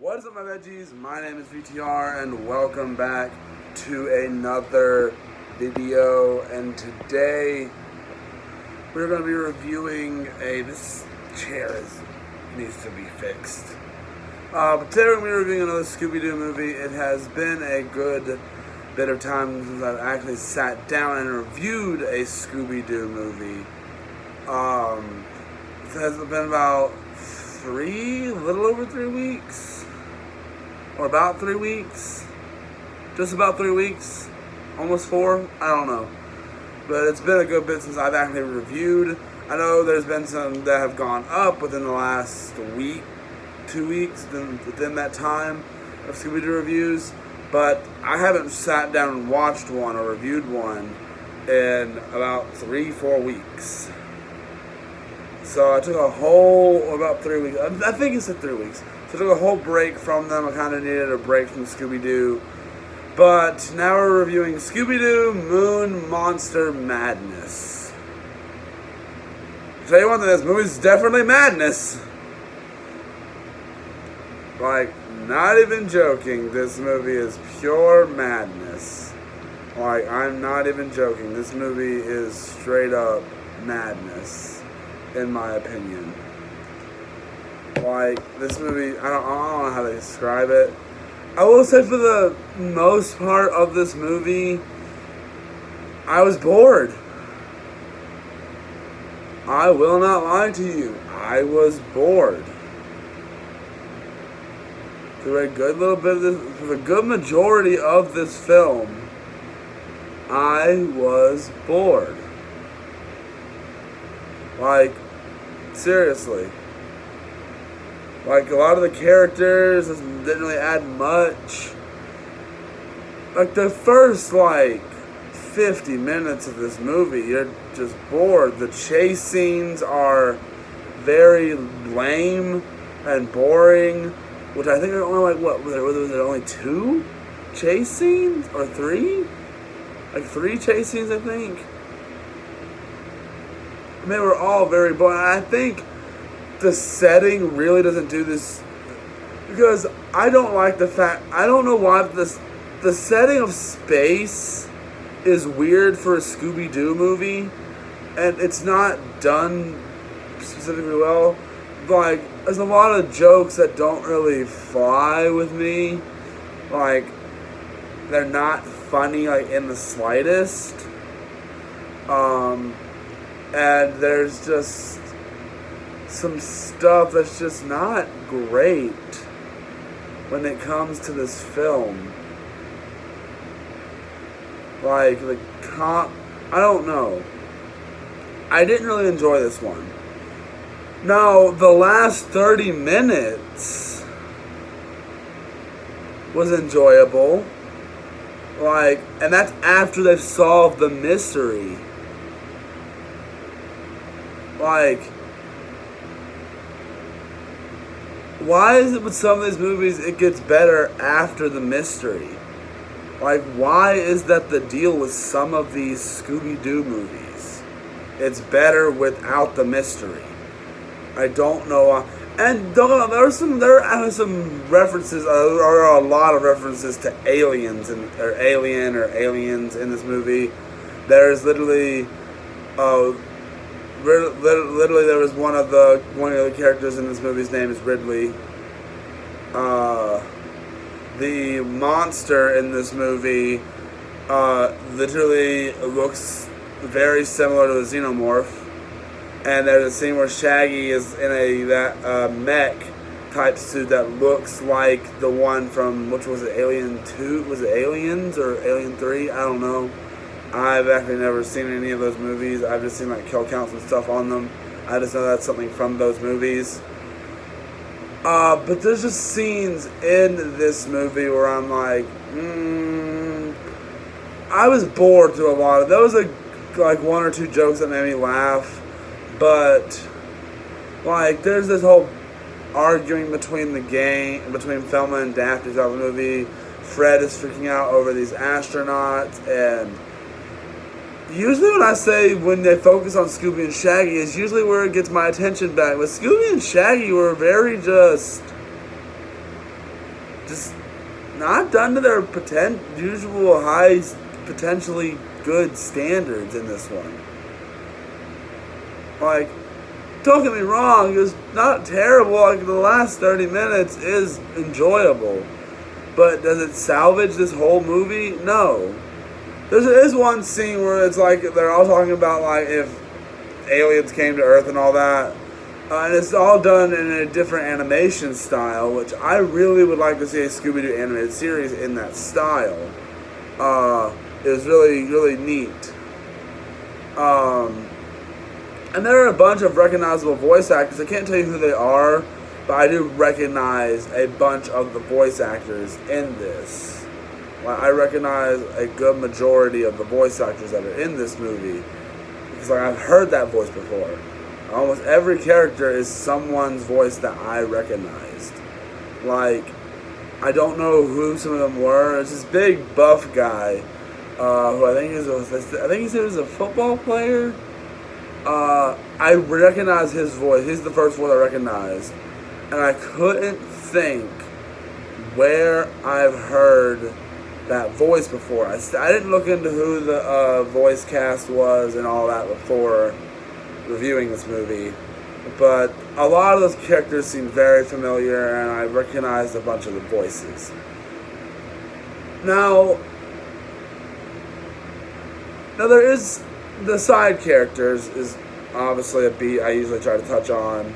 What is up, my veggies? My name is VTR and welcome back to another video. And today we're going to be reviewing this chair needs to be fixed. But today we're going to be reviewing another Scooby-Doo movie. It has been a good bit of time since I've actually sat down and reviewed a Scooby-Doo movie. It has been about a little over 3 weeks, or about 3 weeks, just about 3 weeks, almost 4, I don't know, but it's been a good bit since I've actually reviewed. I know there's been some that have gone up within the last week, 2 weeks, within that time of Scooby-Doo reviews, but I haven't sat down and watched one or reviewed one in about 3-4 weeks. So I took about 3 weeks. I think it's 3 weeks. So I took a whole break from them. I kind of needed a break from Scooby-Doo. But now we're reviewing Scooby-Doo Moon Monster Madness. I'll tell you one thing, this movie's definitely madness. Like, not even joking, this movie is pure madness. Like, I'm not even joking. This movie is straight up madness, in my opinion. Like, this movie, I don't know how to describe it. I will say for the most part of this movie, I was bored. I will not lie to you. I was bored. For a good little bit of this, for the good majority of this film, I was bored. Like, seriously. Like, a lot of the characters didn't really add much. Like, the first, 50 minutes of this movie, you're just bored. The chase scenes are very lame and boring, which I think are only, were there only 2 chase scenes? Or 3? Like, 3 chase scenes, I think. And they were all very boring. I think the setting really doesn't do this, because I don't like the fact, I don't know why the setting of space is weird for a Scooby-Doo movie, and it's not done specifically well. Like, there's a lot of jokes that don't really fly with me. Like, they're not funny, in the slightest. And there's just some stuff that's just not great when it comes to this film. I don't know. I didn't really enjoy this one. Now, the last 30 minutes was enjoyable. And that's after they've solved the mystery. Why is it with some of these movies it gets better after the mystery? Why is that the deal with some of these Scooby-Doo movies? It's better without the mystery. I don't know. And there are some references, or a lot of references to aliens, or aliens in this movie. There's literally there was one of the characters in this movie's name is Ridley. The monster in this movie literally looks very similar to a xenomorph. And there's a scene where Shaggy is in a mech type suit that looks like the one from, which was it, Alien 2? Was it Aliens or Alien 3? I don't know. I've actually never seen any of those movies. I've just seen kill counts and stuff on them. I just know that's something from those movies. But there's just scenes in this movie where I'm I was bored through a lot of. There was 1 or 2 jokes that made me laugh, but there's this whole arguing between Thelma and Daphne throughout the movie. Fred is freaking out over these astronauts, and usually when I say when they focus on Scooby and Shaggy is usually where it gets my attention back. But Scooby and Shaggy were very just just not done to their usual high, potentially good standards in this one. Like, don't get me wrong, it was not terrible. Like, the last 30 minutes is enjoyable. But does it salvage this whole movie? No. There is one scene where it's like they're all talking about like if aliens came to Earth and all that. And it's all done in a different animation style, which I really would like to see a Scooby-Doo animated series in that style. It was really, really neat. And there are a bunch of recognizable voice actors. I can't tell you who they are, but I do recognize a bunch of the voice actors in this. Like, I recognize a good majority of the voice actors that are in this movie. Because like, I've heard that voice before. Almost every character is someone's voice that I recognized. Like, I don't know who some of them were. It's this big buff guy, who I think he said he was a football player. I recognize his voice. He's the first voice I recognized, and I couldn't think where I've heard that voice before. I didn't look into who the voice cast was and all that before reviewing this movie, but a lot of those characters seem very familiar, and I recognized a bunch of the voices. Now there is the side characters is obviously a beat I usually try to touch on.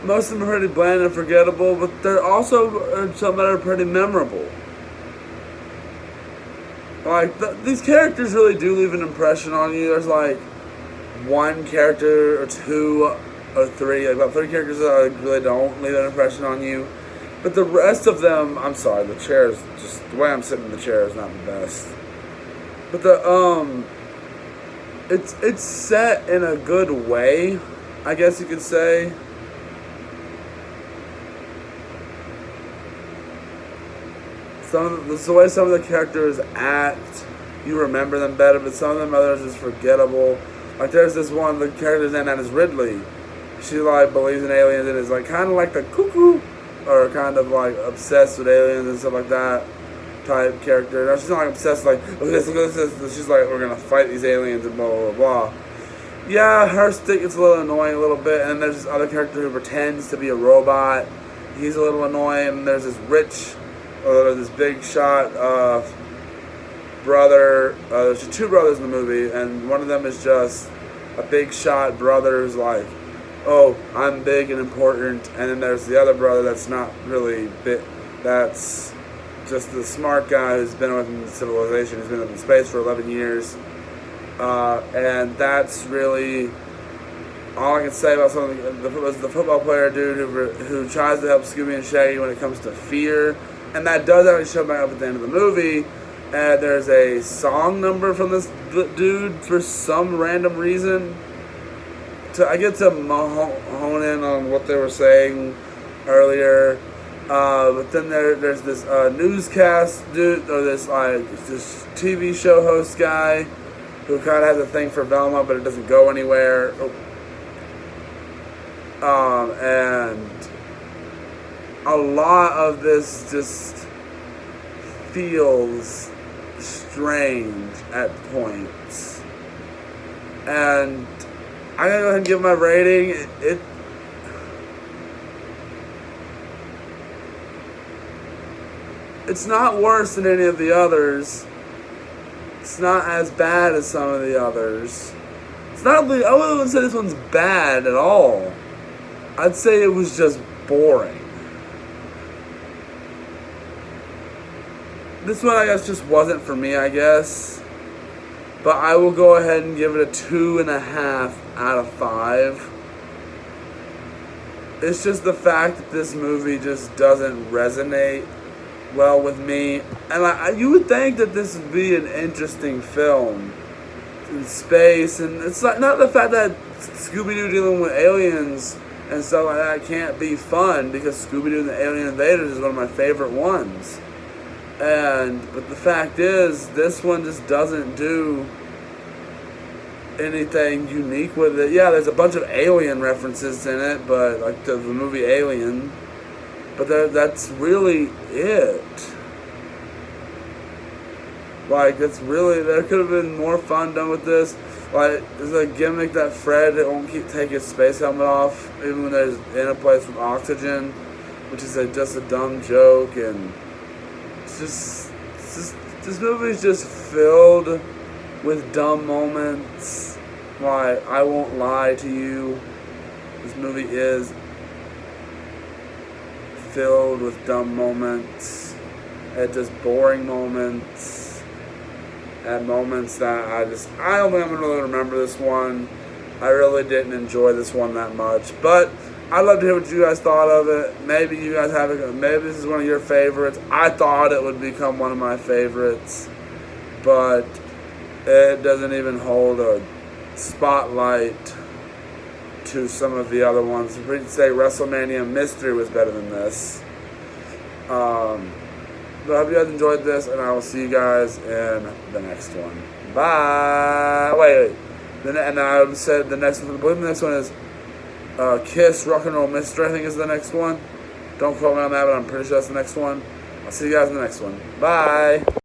Most of them are pretty bland and forgettable, but there also are some that are pretty memorable. Like, these characters really do leave an impression on you. There's like one character or two or three, like about 3 characters that really don't leave an impression on you. But the rest of them, I'm sorry, the chair is just, the way I'm sitting in the chair is not the best. But it's set in a good way, I guess you could say. The way some of the characters act, you remember them better, but some of them others is forgettable. Like there's this one, the character's name is Ridley. She like believes in aliens and is like kind of like the cuckoo, or kind of like obsessed with aliens and stuff like that type character. No, she's not like obsessed like, look at this. She's like, we're gonna fight these aliens and blah blah blah. Yeah, her stick gets a little annoying a little bit, and then there's this other character who pretends to be a robot. He's a little annoying. And there's this big shot brother. There's 2 brothers in the movie, and one of them is just a big shot brother who's like, oh, I'm big and important. And then there's the other brother that's not really big. That's just the smart guy who's been within civilization. He's been up in space for 11 years. And that's really all I can say about something. The football player dude who tries to help Scooby and Shaggy when it comes to fear. And that does actually show back up at the end of the movie. And there's a song number from this dude for some random reason. I get to hone in on what they were saying earlier. But then there's this newscast dude, or this TV show host guy who kind of has a thing for Velma, but it doesn't go anywhere. And a lot of this just feels strange at points. And I'm going to go ahead and give my rating. It's not worse than any of the others. It's not as bad as some of the others. I wouldn't say this one's bad at all. I'd say it was just boring. This one, I guess, just wasn't for me, I guess. But I will go ahead and give it a 2.5 out of 5. It's just the fact that this movie just doesn't resonate well with me. And you would think that this would be an interesting film in space. And it's like, not the fact that Scooby-Doo dealing with aliens and stuff like that can't be fun, because Scooby-Doo and the Alien Invaders is one of my favorite ones. But the fact is, this one just doesn't do anything unique with it. Yeah, there's a bunch of Alien references in it, but like the movie Alien. But that's really it. Like, that's really, there could have been more fun done with this. Like, there's a gimmick that Fred won't take his space helmet off, even when there's in a place with oxygen, which is just a dumb joke, and it's just this movie's just filled with dumb moments. Like, I won't lie to you, this movie is filled with dumb moments, and just boring moments. At moments that I don't think I'm going to really remember this one. I really didn't enjoy this one that much. But I'd love to hear what you guys thought of it. Maybe you guys have it. Maybe this is one of your favorites. I thought it would become one of my favorites. But it doesn't even hold a spotlight to some of the other ones. We'd say WrestleMania Mystery was better than this. But I hope you guys enjoyed this, and I will see you guys in the next one. Bye. Wait. And I said the next one. I believe the next one is Kiss Rock and Roll Mystery. I think is the next one. Don't quote me on that, but I'm pretty sure that's the next one. I'll see you guys in the next one. Bye.